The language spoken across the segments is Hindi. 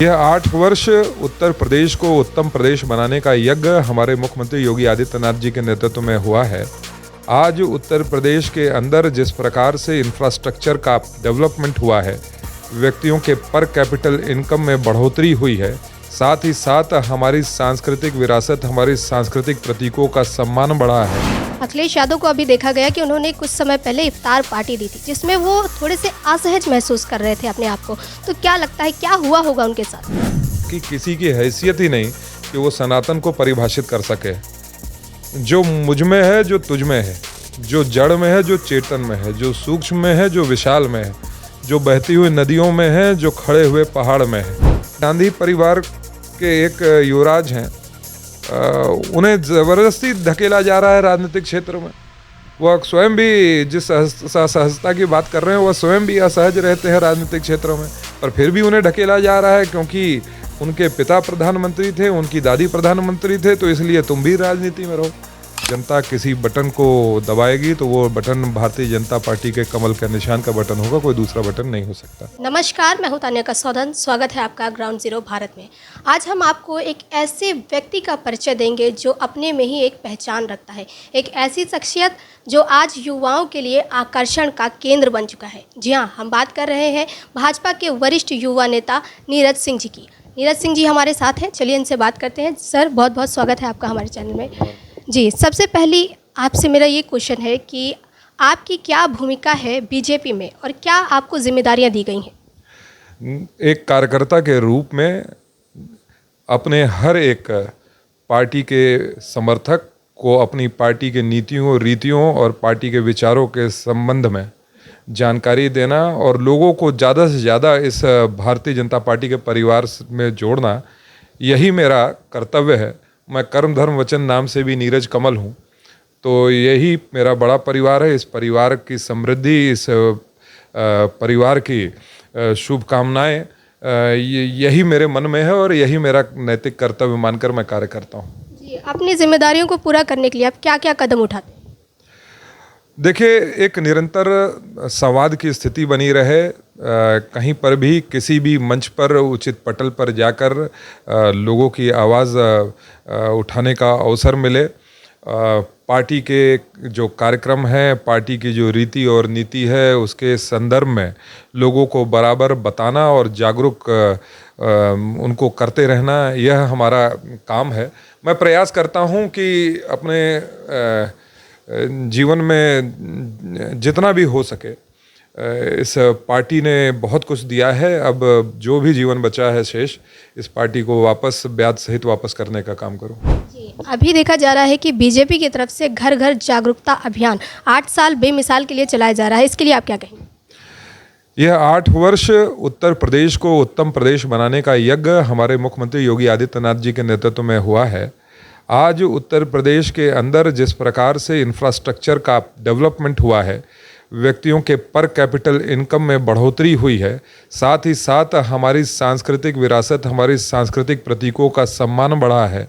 यह 8 वर्ष उत्तर प्रदेश को उत्तम प्रदेश बनाने का यज्ञ हमारे मुख्यमंत्री योगी आदित्यनाथ जी के नेतृत्व में हुआ है। आज उत्तर प्रदेश के अंदर जिस प्रकार से इंफ्रास्ट्रक्चर का डेवलपमेंट हुआ है, व्यक्तियों के पर कैपिटल इनकम में बढ़ोतरी हुई है, साथ ही साथ हमारी सांस्कृतिक विरासत, हमारी सांस्कृतिक प्रतीकों का सम्मान बढ़ा है। अखिलेश यादव को अभी देखा गया कि उन्होंने कुछ समय पहले इफ्तार पार्टी दी थी, जिसमें वो थोड़े से असहज महसूस कर रहे थे अपने आप को। तो क्या लगता है क्या हुआ होगा उनके साथ? कि किसी की हैसियत ही नहीं कि वो सनातन को परिभाषित कर सके। जो मुझ में है, जो तुझ में है, जो जड़ में है, जो चेतन में है, जो सूक्ष्म में है, जो विशाल में है, जो बहती हुई नदियों में है, जो खड़े हुए पहाड़ में है। गांधी परिवार के एक युवराज हैं, उन्हें ज़बरदस्ती धकेला जा रहा है राजनीतिक क्षेत्र में। वह स्वयं भी जिस असहजता की बात कर रहे हैं, वह स्वयं भी असहज रहते हैं राजनीतिक क्षेत्रों में, पर फिर भी उन्हें ढकेला जा रहा है क्योंकि उनके पिता प्रधानमंत्री थे, उनकी दादी प्रधानमंत्री थे, तो इसलिए तुम भी राजनीति में रहो। जनता किसी बटन को दबाएगी तो वो बटन भारतीय जनता पार्टी के कमल के निशान का बटन होगा, कोई दूसरा बटन नहीं हो सकता। नमस्कार, मैं हूं तान्या कसौदन। स्वागत है आपका ग्राउंड जीरो भारत में। आज हम आपको एक ऐसे व्यक्ति का परिचय देंगे जो अपने में ही एक पहचान रखता है, एक ऐसी शख्सियत जो आज युवाओं के लिए आकर्षण का केंद्र बन चुका है। जी हाँ, हम बात कर रहे हैं भाजपा के वरिष्ठ युवा नेता नीरज सिंह जी की। नीरज सिंह जी हमारे साथ हैं, चलिए इनसे बात करते हैं। सर, बहुत बहुत स्वागत है आपका हमारे चैनल में। जी, सबसे पहली आपसे मेरा ये क्वेश्चन है कि आपकी क्या भूमिका है बीजेपी में और क्या आपको जिम्मेदारियां दी गई हैं? एक कार्यकर्ता के रूप में अपने हर एक पार्टी के समर्थक को अपनी पार्टी के नीतियों, रीतियों और पार्टी के विचारों के संबंध में जानकारी देना और लोगों को ज़्यादा से ज़्यादा इस भारतीय जनता पार्टी के परिवार में जोड़ना, यही मेरा कर्तव्य है। मैं कर्म धर्म वचन नाम से भी नीरज कमल हूँ, तो यही मेरा बड़ा परिवार है। इस परिवार की समृद्धि, इस परिवार की शुभकामनाएं, यही मेरे मन में है और यही मेरा नैतिक कर्तव्य मानकर मैं कार्य करता हूँ। जी, अपनी जिम्मेदारियों को पूरा करने के लिए आप क्या क्या कदम उठाते हैं? देखिए, एक निरंतर संवाद की स्थिति बनी रहे, कहीं पर भी किसी भी मंच पर उचित पटल पर जाकर लोगों की आवाज़ उठाने का अवसर मिले। पार्टी के जो कार्यक्रम हैं, पार्टी की जो रीति और नीति है, उसके संदर्भ में लोगों को बराबर बताना और जागरूक उनको करते रहना, यह हमारा काम है। मैं प्रयास करता हूं कि अपने जीवन में जितना भी हो सके, इस पार्टी ने बहुत कुछ दिया है। अब जो भी जीवन बचा है शेष, इस पार्टी को वापस ब्याज सहित वापस करने का काम करूं। जी, अभी देखा जा रहा है कि बीजेपी की तरफ से घर घर जागरूकता अभियान 8 साल बेमिसाल के लिए चलाया जा रहा है, इसके लिए आप क्या कहेंगे? यह 8 वर्ष उत्तर प्रदेश को उत्तम प्रदेश बनाने का यज्ञ हमारे मुख्यमंत्री योगी आदित्यनाथ जी के नेतृत्व में हुआ है। आज उत्तर प्रदेश के अंदर जिस प्रकार से इंफ्रास्ट्रक्चर का डेवलपमेंट हुआ है, व्यक्तियों के पर कैपिटल इनकम में बढ़ोतरी हुई है, साथ ही साथ हमारी सांस्कृतिक विरासत, हमारी सांस्कृतिक प्रतीकों का सम्मान बढ़ा है।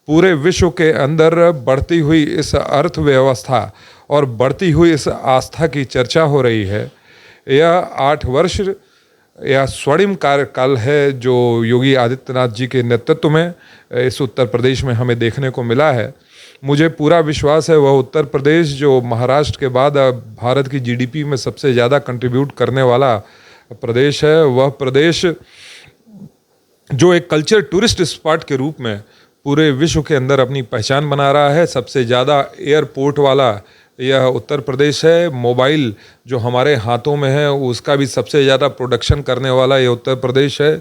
पूरे विश्व के अंदर बढ़ती हुई इस अर्थव्यवस्था और बढ़ती हुई इस आस्था की चर्चा हो रही है। यह 8 वर्ष यह स्वर्णिम कार्यकाल है जो योगी आदित्यनाथ जी के नेतृत्व में इस उत्तर प्रदेश में हमें देखने को मिला है। मुझे पूरा विश्वास है वह उत्तर प्रदेश जो महाराष्ट्र के बाद भारत की जीडीपी में सबसे ज़्यादा कंट्रीब्यूट करने वाला प्रदेश है, वह प्रदेश जो एक कल्चर टूरिस्ट स्पॉट के रूप में पूरे विश्व के अंदर अपनी पहचान बना रहा है। सबसे ज़्यादा एयरपोर्ट वाला यह उत्तर प्रदेश है। मोबाइल जो हमारे हाथों में है, उसका भी सबसे ज़्यादा प्रोडक्शन करने वाला यह उत्तर प्रदेश है।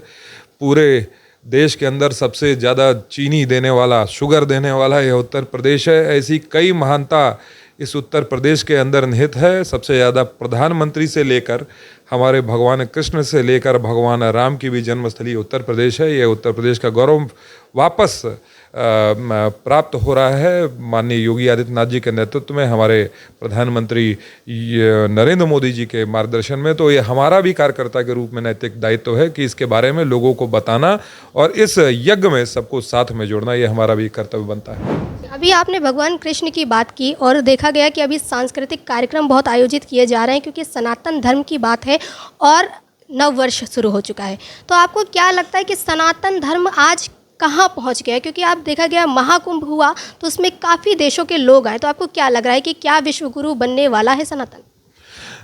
पूरे देश के अंदर सबसे ज़्यादा चीनी देने वाला, शुगर देने वाला यह उत्तर प्रदेश है। ऐसी कई महानता इस उत्तर प्रदेश के अंदर निहित है। सबसे ज़्यादा प्रधानमंत्री से लेकर हमारे भगवान कृष्ण से लेकर भगवान राम की भी जन्मस्थली उत्तर प्रदेश है। यह उत्तर प्रदेश का गौरव वापस प्राप्त हो रहा है माननीय योगी आदित्यनाथ जी के नेतृत्व में, हमारे प्रधानमंत्री नरेंद्र मोदी जी के मार्गदर्शन में। तो ये हमारा भी कार्यकर्ता के रूप में नैतिक दायित्व है कि इसके बारे में लोगों को बताना और इस यज्ञ में सबको साथ में जोड़ना, ये हमारा भी कर्तव्य बनता है। अभी आपने भगवान कृष्ण की बात की और देखा गया कि अभी सांस्कृतिक कार्यक्रम बहुत आयोजित किए जा रहे हैं क्योंकि सनातन धर्म की बात है और नव वर्ष शुरू हो चुका है, तो आपको क्या लगता है कि सनातन धर्म आज कहाँ पहुँच गया है? क्योंकि आप देखा गया महाकुंभ हुआ तो उसमें काफ़ी देशों के लोग आए, तो आपको क्या लग रहा है कि क्या विश्व गुरु बनने वाला है सनातन?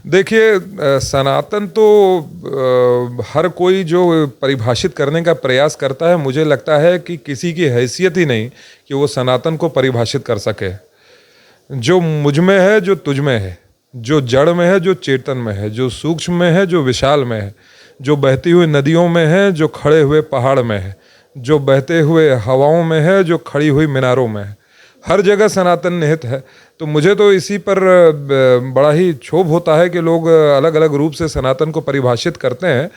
देखिए, सनातन तो हर कोई जो परिभाषित करने का प्रयास करता है, मुझे लगता है कि किसी की हैसियत ही नहीं कि वो सनातन को परिभाषित कर सके। जो मुझ में है, जो तुझ में है, जो जड़ में है, जो चेतन में है, जो सूक्ष्म में है, जो विशाल में है, जो बहती हुई नदियों में है, जो खड़े हुए पहाड़ में है, जो बहते हुए हवाओं में है, जो खड़ी हुई मीनारों में है, हर जगह सनातन निहित है। तो मुझे तो इसी पर बड़ा ही क्षोभ होता है कि लोग अलग अलग रूप से सनातन को परिभाषित करते हैं।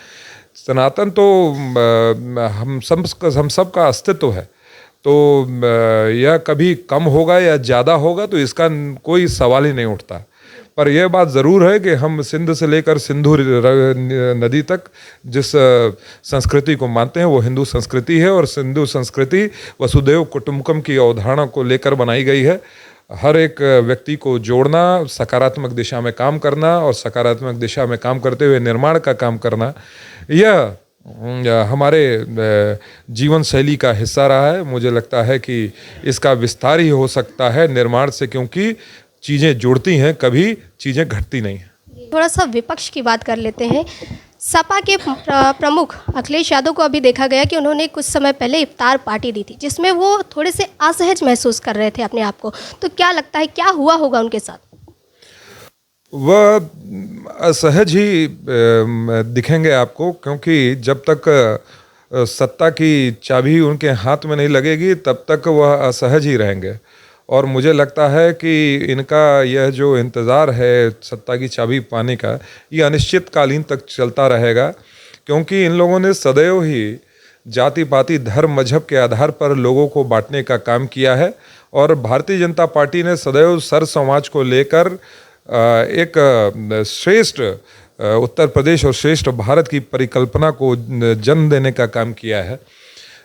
सनातन तो हम सब का अस्तित्व है। तो यह कभी कम होगा या ज़्यादा होगा तो इसका कोई सवाल ही नहीं उठता। पर यह बात ज़रूर है कि हम सिंध से लेकर सिंधु नदी तक जिस संस्कृति को मानते हैं वो हिंदू संस्कृति है, और सिंधु संस्कृति वसुदेव कुटुंबकम की अवधारणा को लेकर बनाई गई है। हर एक व्यक्ति को जोड़ना, सकारात्मक दिशा में काम करना और सकारात्मक दिशा में काम करते हुए निर्माण का काम करना, यह हमारे जीवन शैली का हिस्सा रहा है। मुझे लगता है कि इसका विस्तार ही हो सकता है निर्माण से, क्योंकि चीज़ें जुड़ती हैं, कभी चीज़ें घटती नहीं हैं। थोड़ा सा विपक्ष की बात कर लेते हैं। सपा के प्रमुख अखिलेश यादव को अभी देखा गया कि उन्होंने कुछ समय पहले इफ्तार पार्टी दी थी, जिसमें वो थोड़े से असहज महसूस कर रहे थे अपने आप को। तो क्या लगता है क्या हुआ होगा उनके साथ? वह असहज ही दिखेंगे आपको, क्योंकि जब तक सत्ता की चाबी उनके हाथ में नहीं लगेगी तब तक वह असहज ही रहेंगे। और मुझे लगता है कि इनका यह जो इंतज़ार है सत्ता की चाबी पाने का, ये अनिश्चितकालीन तक चलता रहेगा, क्योंकि इन लोगों ने सदैव ही जाति पाति धर्म मजहब के आधार पर लोगों को बांटने का काम किया है। और भारतीय जनता पार्टी ने सदैव सर समाज को लेकर एक श्रेष्ठ उत्तर प्रदेश और श्रेष्ठ भारत की परिकल्पना को जन्म देने का काम किया है।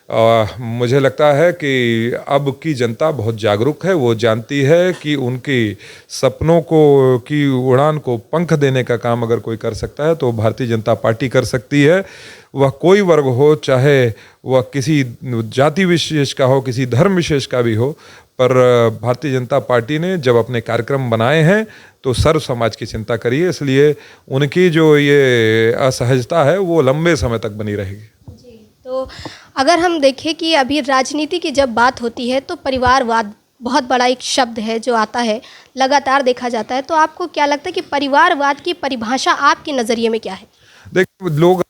मुझे लगता है कि अब की जनता बहुत जागरूक है। वो जानती है कि उनकी सपनों को की उड़ान को पंख देने का काम अगर कोई कर सकता है तो भारतीय जनता पार्टी कर सकती है। वह कोई वर्ग हो, चाहे वह किसी जाति विशेष का हो, किसी धर्म विशेष का भी हो, पर भारतीय जनता पार्टी ने जब अपने कार्यक्रम बनाए हैं तो सर्व समाज की चिंता करिए। इसलिए उनकी जो ये असहजता है वो लंबे समय तक बनी रहेगी। तो अगर हम देखें कि अभी राजनीति की जब बात होती है तो परिवारवाद बहुत बड़ा एक शब्द है जो आता है, लगातार देखा जाता है। तो आपको क्या लगता है कि परिवारवाद की परिभाषा आपके नज़रिए में क्या है? देखिए, लोग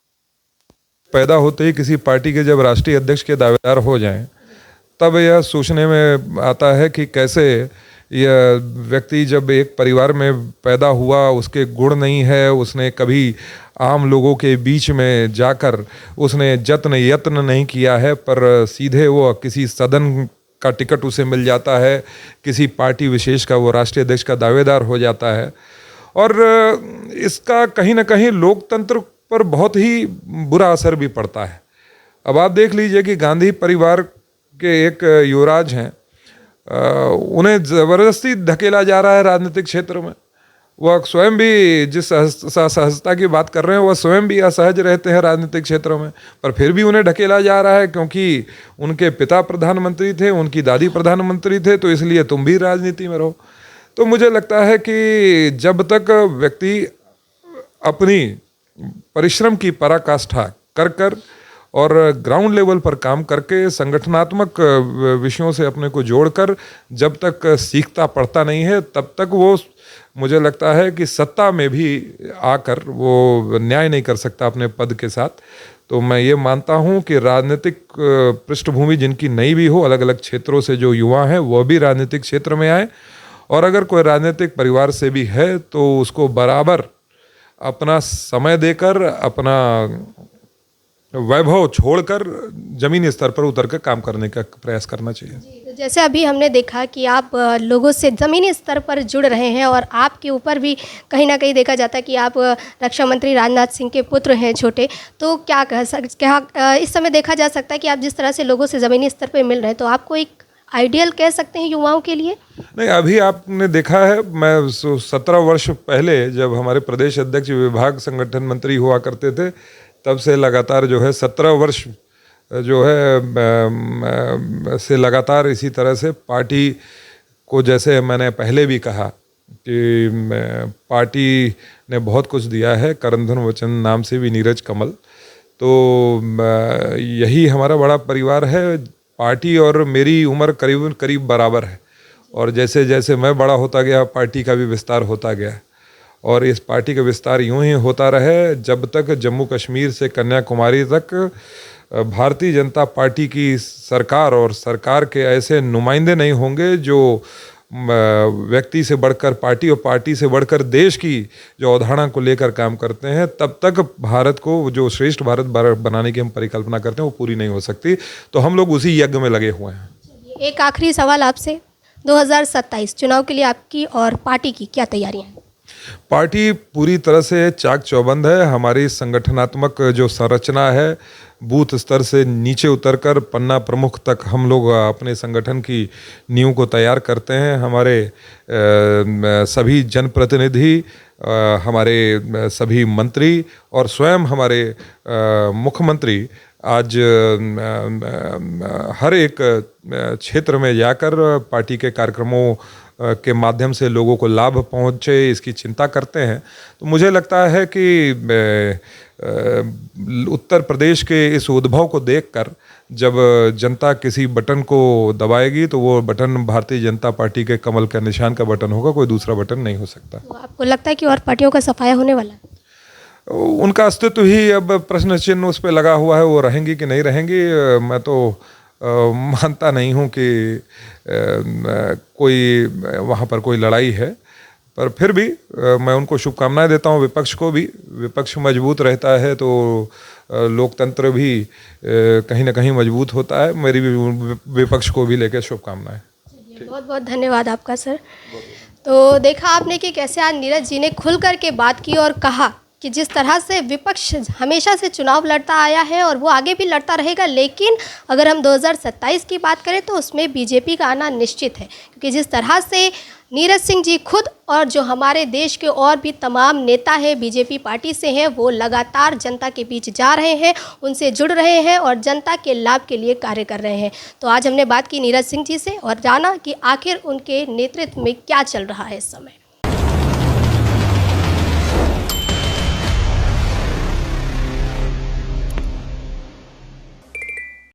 पैदा होते ही किसी पार्टी के जब राष्ट्रीय अध्यक्ष के दावेदार हो जाएं, तब यह सोचने में आता है कि कैसे यह व्यक्ति जब एक परिवार में पैदा हुआ, उसके गुण नहीं है, उसने कभी आम लोगों के बीच में जाकर उसने यत्न नहीं किया है, पर सीधे वो किसी सदन का टिकट उसे मिल जाता है, किसी पार्टी विशेष का वो राष्ट्रीय अध्यक्ष का दावेदार हो जाता है। और इसका कहीं ना कहीं लोकतंत्र पर बहुत ही बुरा असर भी पड़ता है। अब आप देख लीजिए कि गांधी परिवार के एक युवराज हैं, उन्हें ज़बरदस्ती धकेला जा रहा है राजनीतिक क्षेत्र में। वह स्वयं भी जिस असहजता की बात कर रहे हैं, वह स्वयं भी असहज रहते हैं राजनीतिक क्षेत्र में, पर फिर भी उन्हें ढकेला जा रहा है क्योंकि उनके पिता प्रधानमंत्री थे, उनकी दादी प्रधानमंत्री थे, तो इसलिए तुम भी राजनीति में रहो। तो मुझे लगता है कि जब तक व्यक्ति अपनी परिश्रम की पराकाष्ठा कर कर और ग्राउंड लेवल पर काम करके संगठनात्मक विषयों से अपने को जोड़कर जब तक सीखता पढ़ता नहीं है, तब तक वो मुझे लगता है कि सत्ता में भी आकर वो न्याय नहीं कर सकता अपने पद के साथ। तो मैं ये मानता हूँ कि राजनीतिक पृष्ठभूमि जिनकी नई भी हो, अलग अलग क्षेत्रों से जो युवा हैं वह भी राजनीतिक क्षेत्र में आए, और अगर कोई राजनीतिक परिवार से भी है तो उसको बराबर अपना समय देकर, अपना वैभव छोड़कर जमीनी स्तर पर उतर कर काम करने का प्रयास करना चाहिए। तो जैसे अभी हमने देखा कि आप लोगों से ज़मीनी स्तर पर जुड़ रहे हैं, और आपके ऊपर भी कहीं ना कहीं देखा जाता है कि आप रक्षा मंत्री राजनाथ सिंह के पुत्र हैं छोटे। तो क्या इस समय देखा जा सकता है कि आप जिस तरह से लोगों से ज़मीनी स्तर पर मिल रहे हैं, तो आपको एक आइडियल कह सकते हैं युवाओं के लिए? नहीं, अभी आपने देखा है, मैं 17 वर्ष पहले जब हमारे प्रदेश अध्यक्ष विभाग संगठन मंत्री हुआ करते थे, तब से लगातार जो है 17 वर्ष जो है से लगातार इसी तरह से पार्टी को, जैसे मैंने पहले भी कहा कि पार्टी ने बहुत कुछ दिया है, करंधन वचन नाम से भी नीरज कमल, तो यही हमारा बड़ा परिवार है। पार्टी और मेरी उम्र करीब करीब बराबर है, और जैसे जैसे मैं बड़ा होता गया पार्टी का भी विस्तार होता गया, और इस पार्टी का विस्तार यूं ही होता रहे जब तक जम्मू कश्मीर से कन्याकुमारी तक भारतीय जनता पार्टी की सरकार और सरकार के ऐसे नुमाइंदे नहीं होंगे जो व्यक्ति से बढ़कर पार्टी और पार्टी से बढ़कर देश की जो अवधारणा को लेकर काम करते हैं, तब तक भारत को जो श्रेष्ठ भारत बनाने की हम परिकल्पना करते हैं वो पूरी नहीं हो सकती। तो हम लोग उसी यज्ञ में लगे हुए हैं। एक आखिरी सवाल आपसे, 2027 चुनाव के लिए आपकी और पार्टी की क्या तैयारियां हैं? पार्टी पूरी तरह से चाक चौबंद है। हमारी संगठनात्मक जो संरचना है, बूथ स्तर से नीचे उतरकर पन्ना प्रमुख तक हम लोग अपने संगठन की नींव को तैयार करते हैं। हमारे सभी जनप्रतिनिधि, हमारे सभी मंत्री और स्वयं हमारे मुख्यमंत्री आज हर एक क्षेत्र में जाकर पार्टी के कार्यक्रमों के माध्यम से लोगों को लाभ पहुंचे, इसकी चिंता करते हैं। तो मुझे लगता है कि उत्तर प्रदेश के इस उद्भव को देखकर जब जनता किसी बटन को दबाएगी तो वो बटन भारतीय जनता पार्टी के कमल का निशान का बटन होगा, कोई दूसरा बटन नहीं हो सकता। तो आपको लगता है कि और पार्टियों का सफाया होने वाला है? उनका अस्तित्व ही अब प्रश्न चिन्ह उस पर लगा हुआ है, वो रहेंगी कि नहीं रहेंगी। मैं तो मानता नहीं हूँ कि कोई वहाँ पर कोई लड़ाई है, पर फिर भी मैं उनको शुभकामनाएं देता हूँ। विपक्ष को भी, विपक्ष मजबूत रहता है तो लोकतंत्र भी कहीं ना कहीं मजबूत होता है। मेरी भी विपक्ष को भी लेकर शुभकामनाएं। बहुत बहुत धन्यवाद आपका सर। तो देखा आपने कि कैसे आज नीरज जी ने खुल कर के बात की और कहा कि जिस तरह से विपक्ष हमेशा से चुनाव लड़ता आया है और वो आगे भी लड़ता रहेगा, लेकिन अगर हम 2027 की बात करें तो उसमें बीजेपी का आना निश्चित है, क्योंकि जिस तरह से नीरज सिंह जी खुद और जो हमारे देश के और भी तमाम नेता हैं बीजेपी पार्टी से हैं, वो लगातार जनता के बीच जा रहे हैं, उनसे जुड़ रहे हैं और जनता के लाभ के लिए कार्य कर रहे हैं। तो आज हमने बात की नीरज सिंह जी से और जाना कि आखिर उनके नेतृत्व में क्या चल रहा है इस समय।